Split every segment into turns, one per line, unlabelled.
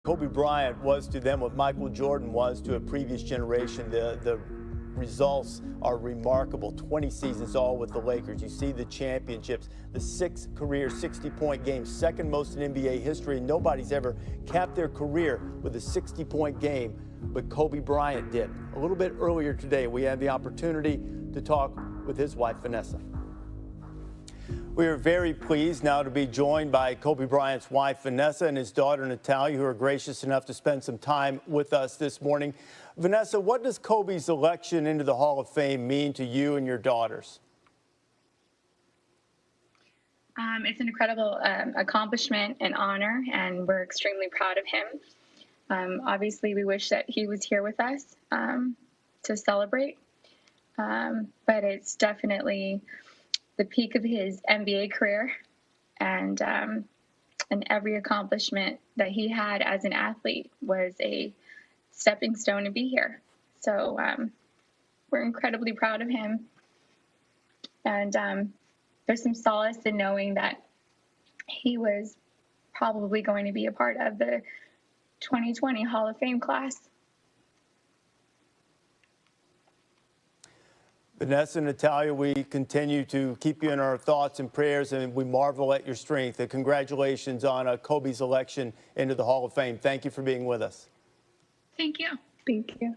Kobe Bryant was to them what Michael Jordan was to a previous generation. The results are remarkable. 20 seasons all with the Lakers. You see the championships, the 6 career 60-point games, second most in NBA history. Nobody's ever capped their career with a 60-point game, but Kobe Bryant did. A little bit earlier today, we had the opportunity to talk with his wife, Vanessa. We are very pleased now to be joined by Kobe Bryant's wife, Vanessa, and his daughter, Natalia, who are gracious enough to spend some time with us this morning. Vanessa, what does Kobe's election into the Hall of Fame mean to you and your daughters?
It's an incredible accomplishment and honor, and we're extremely proud of him. Obviously, we wish that he was here with us to celebrate, but it's definitely the peak of his NBA career, and every accomplishment that he had as an athlete was a stepping stone to be here. So we're incredibly proud of him, and there's some solace in knowing that he was probably going to be a part of the 2020 Hall of Fame class.
Vanessa and Natalia, we continue to keep you in our thoughts and prayers, and we marvel at your strength. And congratulations on Kobe's election into the Hall of Fame. Thank you for being with us.
Thank you. Thank you.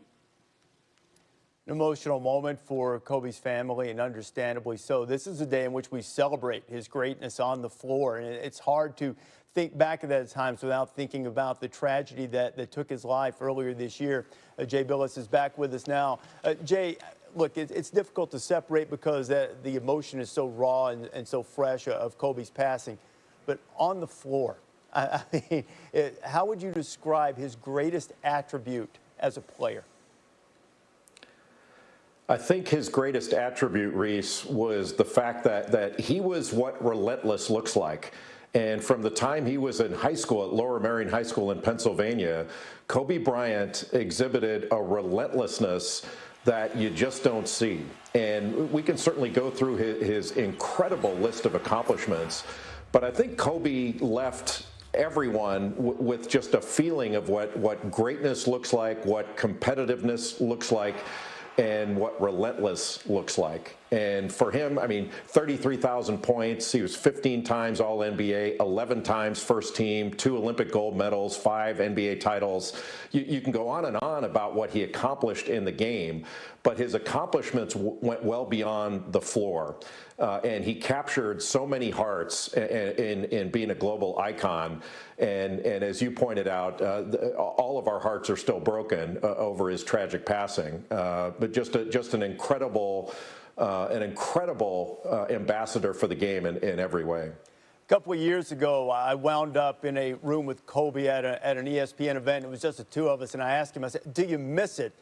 An emotional moment for Kobe's family, and understandably so. This is a day in which we celebrate his greatness on the floor, and it's hard to think back at that at times without thinking about the tragedy that took his life earlier this year. Jay Billis is back with us now. Jay, look, it's difficult to separate because the emotion is so raw and so fresh of Kobe's passing. But on the floor, I mean, how would you describe his greatest attribute as a player?
I think his greatest attribute, Reese, was the fact that he was what relentless looks like. And from the time he was in high school at Lower Merion High School in Pennsylvania, Kobe Bryant exhibited a relentlessness that you just don't see. And we can certainly go through his incredible list of accomplishments, but I think Kobe left everyone with just a feeling of what greatness looks like, what competitiveness looks like, and what relentless looks like. And for him, I mean, 33,000 points. He was 15 times All-NBA, 11 times first team, 2 Olympic gold medals, 5 NBA titles. You can go on and on about what he accomplished in the game, but his accomplishments went well beyond the floor. And he captured so many hearts in being a global icon. And as you pointed out, all of our hearts are still broken over his tragic passing. But just an incredible ambassador for the game in every way.
A couple of years ago, I wound up in a room with Kobe at an ESPN event. It was just the two of us, and I asked him, I said, "Do you miss it?"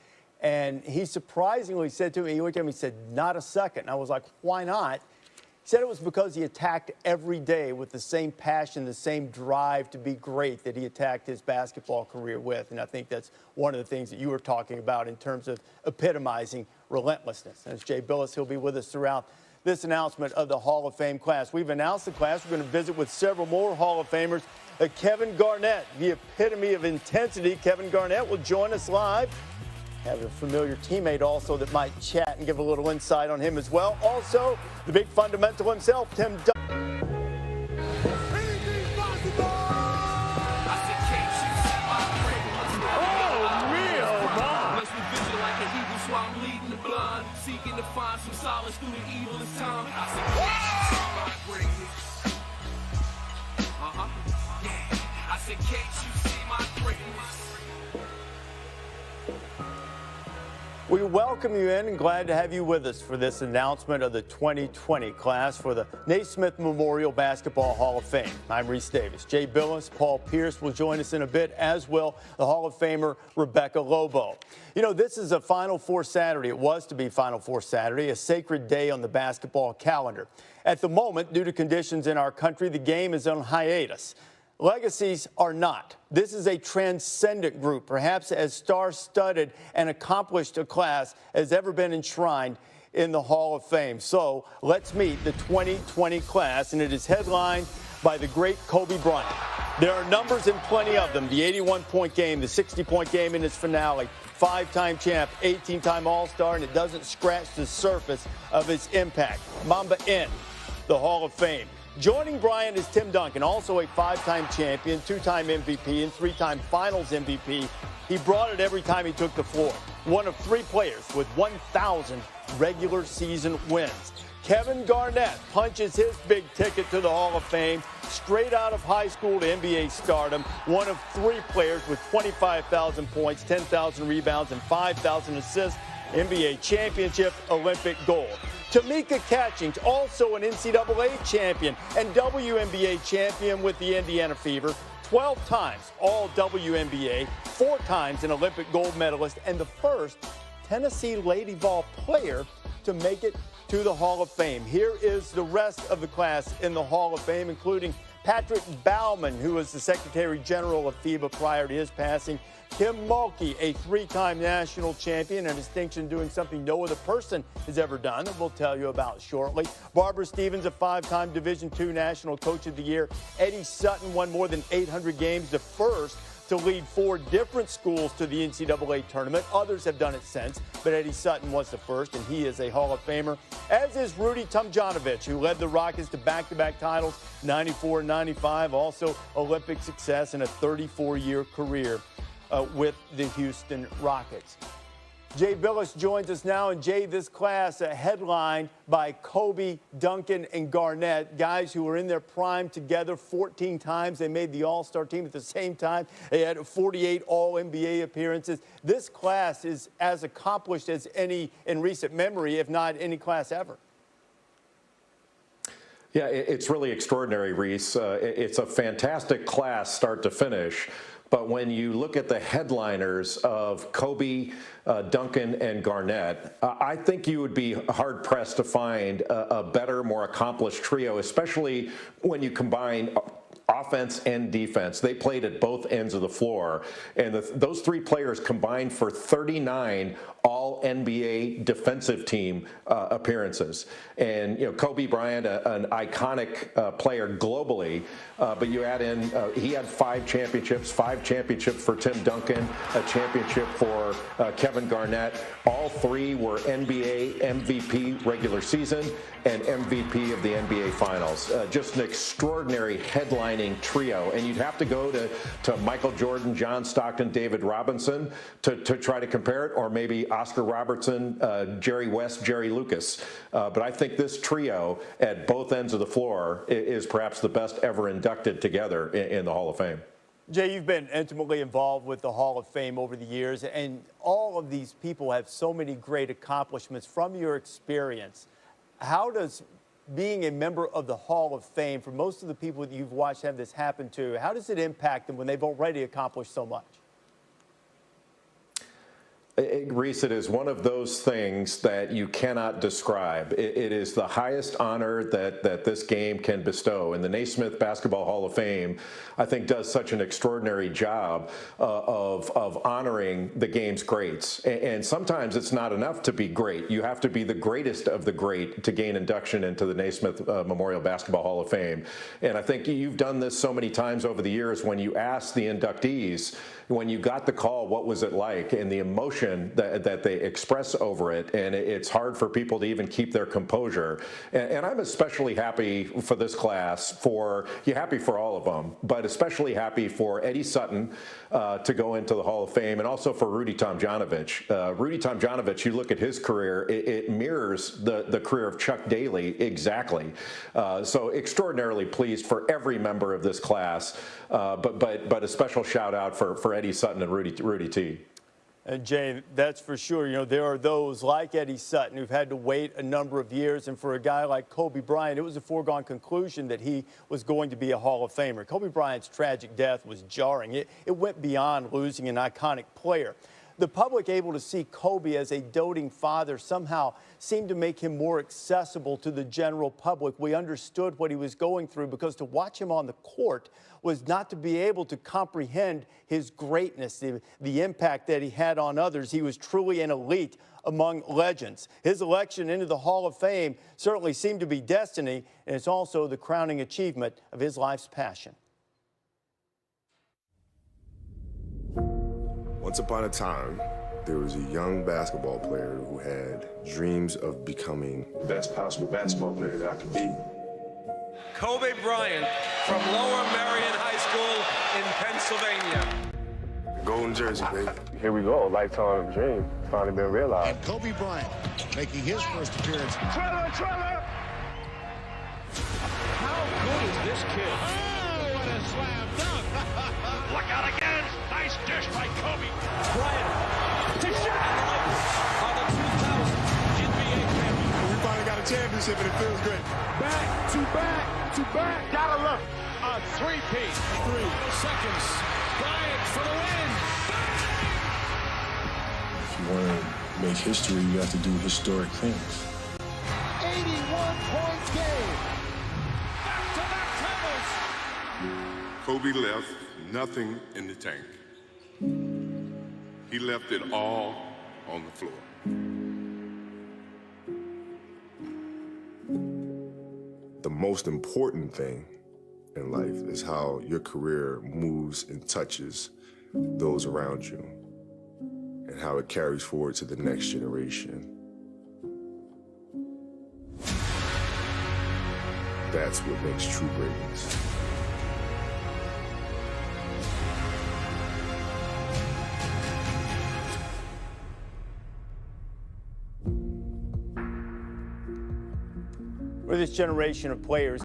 And he surprisingly said to me, he looked at me and said, "Not a second." And I was like, "Why not?" He said it was because he attacked every day with the same passion, the same drive to be great that he attacked his basketball career with. And I think that's one of the things that you were talking about in terms of epitomizing relentlessness. And as Jay Billis, he'll be with us throughout this announcement of the Hall of Fame class. We've announced the class. We're going to visit with several more Hall of Famers. Kevin Garnett, the epitome of intensity. Kevin Garnett will join us live. Have a familiar teammate also that might chat and give a little insight on him as well. Also, the big fundamental himself, Tim Duncan.
Seeking to find some solace through the evil of time. I said, can't you see my greatness?
We welcome you in and glad to have you with us for this announcement of the 2020 class for the Naismith Memorial Basketball Hall of Fame. I'm Reese Davis. Jay Billis, Paul Pierce will join us in a bit, as will the Hall of Famer Rebecca Lobo. You know, this is a Final Four Saturday. It was to be Final Four Saturday, a sacred day on the basketball calendar. At the moment, due to conditions in our country, the game is on hiatus. Legacies are not. This is a transcendent group, perhaps as star-studded and accomplished a class as ever been enshrined in the Hall of Fame. So let's meet the 2020 class, and it is headlined by the great Kobe Bryant. There are numbers and plenty of them. The 81-point game, the 60-point game in its finale, 5-time champ, 18-time All-Star, and it doesn't scratch the surface of his impact. Mamba in the Hall of Fame. Joining Bryant is Tim Duncan, also a 5-time champion, 2-time MVP, and 3-time Finals MVP. He brought it every time he took the floor. One of 3 players with 1,000 regular season wins. Kevin Garnett punches his big ticket to the Hall of Fame straight out of high school to NBA stardom. One of 3 players with 25,000 points, 10,000 rebounds, and 5,000 assists. NBA championship, Olympic gold. Tamika Catchings, also an NCAA champion and WNBA champion with the Indiana Fever. 12 times all WNBA, 4 times an Olympic gold medalist, and the first Tennessee Lady Vol player to make it to the Hall of Fame. Here is the rest of the class in the Hall of Fame, including Patrick Baumann, who was the Secretary General of FIBA prior to his passing. Kim Mulkey, a 3-time national champion, a distinction doing something no other person has ever done that we'll tell you about shortly. Barbara Stevens, a 5-time Division II National Coach of the Year. Eddie Sutton won more than 800 games, the first to lead 4 different schools to the NCAA tournament. Others have done it since, but Eddie Sutton was the first, and he is a Hall of Famer, as is Rudy Tomjanovich, who led the Rockets to back-to-back titles, 94 and 95, also Olympic success in a 34-year career with the Houston Rockets. Jay Billis joins us now, and Jay, this class headlined by Kobe, Duncan, and Garnett, guys who were in their prime together 14 times. They made the All-Star team at the same time. They had 48 All-NBA appearances. This class is as accomplished as any in recent memory, if not any class ever.
Yeah, it's really extraordinary, Reese. It's a fantastic class start to finish. But when you look at the headliners of Kobe, Duncan, and Garnett, I think you would be hard-pressed to find a better, more accomplished trio, especially when you combine offense and defense. They played at both ends of the floor, and those 3 players combined for 39 All-NBA defensive team appearances. And Kobe Bryant, an iconic player globally, but you add in he had 5 championships for Tim Duncan, a championship for Kevin Garnett. All 3 were NBA MVP regular season and MVP of the NBA Finals. Just an extraordinary headlining trio, and you'd have to go to Michael Jordan, John Stockton, David Robinson to try to compare it, or maybe Oscar Robertson, Jerry West, Jerry Lucas. But I think this trio at both ends of the floor is perhaps the best ever inducted together in the Hall of Fame.
Jay, you've been intimately involved with the Hall of Fame over the years, and all of these people have so many great accomplishments. From your experience, how does being a member of the Hall of Fame, for most of the people that you've watched have this happen to, how does it impact them when they've already accomplished so much?
Reese, it is one of those things that you cannot describe. It is the highest honor that this game can bestow. And the Naismith Basketball Hall of Fame, I think, does such an extraordinary job of honoring the game's greats. And sometimes it's not enough to be great. You have to be the greatest of the great to gain induction into the Naismith Memorial Basketball Hall of Fame. And I think you've done this so many times over the years when you ask the inductees, when you got the call, what was it like, and the emotion that they express over it, and it's hard for people to even keep their composure. And I'm especially happy for this class, happy for all of them, but especially happy for Eddie Sutton to go into the Hall of Fame, and also for Rudy Tomjanovich. Rudy Tomjanovich, you look at his career, it mirrors the career of Chuck Daly exactly. So extraordinarily pleased for every member of this class, but a special shout out for Eddie Sutton and Rudy T.
And Jay, that's for sure. You know, there are those like Eddie Sutton who've had to wait a number of years. And for a guy like Kobe Bryant, it was a foregone conclusion that he was going to be a Hall of Famer. Kobe Bryant's tragic death was jarring. It went beyond losing an iconic player. the public able to see Kobe as a doting father somehow seemed to make him more accessible to the general public. We understood what he was going through because to watch him on the court was not to be able to comprehend his greatness, the impact that he had on others. He was truly an elite among legends. His election into the Hall of Fame certainly seemed to be destiny, and it's also the crowning achievement of his life's passion.
Once upon a time, there was a young basketball player who had dreams of becoming the best possible basketball player that I could be.
Kobe Bryant from Lower Merion High School in Pennsylvania.
Golden jersey, baby. Here we go, a lifetime dream finally been realized.
And Kobe Bryant making his first appearance.
Trailer! How good is this kid?
Oh, what a slam dunk!
Look out again! Nice dish by Kobe. Bryant to shot on the 2000 NBA champion.
We finally got a championship and it feels great.
Back to back. Gotta look. A three-peat.
3
Seconds. Bryant for the win.
If you want to make history, you have to do historic things.
81-point game.
Back-to-back titles.
Kobe left nothing in the tank. He left it all on the floor.
The most important thing in life is how your career moves and touches those around you and how it carries forward to the next generation. That's what makes true greatness.
For this generation of players,